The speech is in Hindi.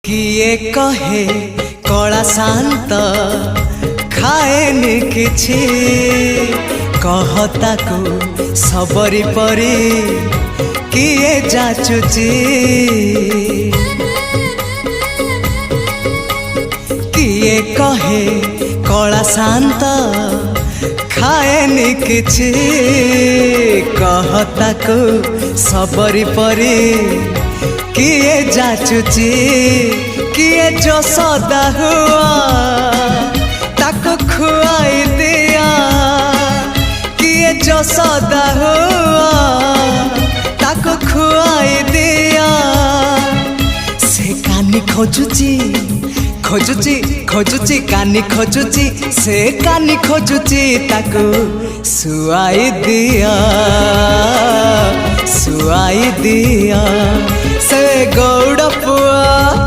किए कहे कला शांत खाएनि किछि कहता को सबरी परी किए जाचुची किए कहे कला शांत खाएनि किछि कहता को सबरी परी किए जाचुची किए जो सदा हुआ ताको खुआई दिया किए जो सदा हुआ ताको खुआई दिया से कानी खोजुची खोजुची खोजुची कानी खोजुची से कानी खोजुची ताको सुआई दिया से गौड़ पुआ।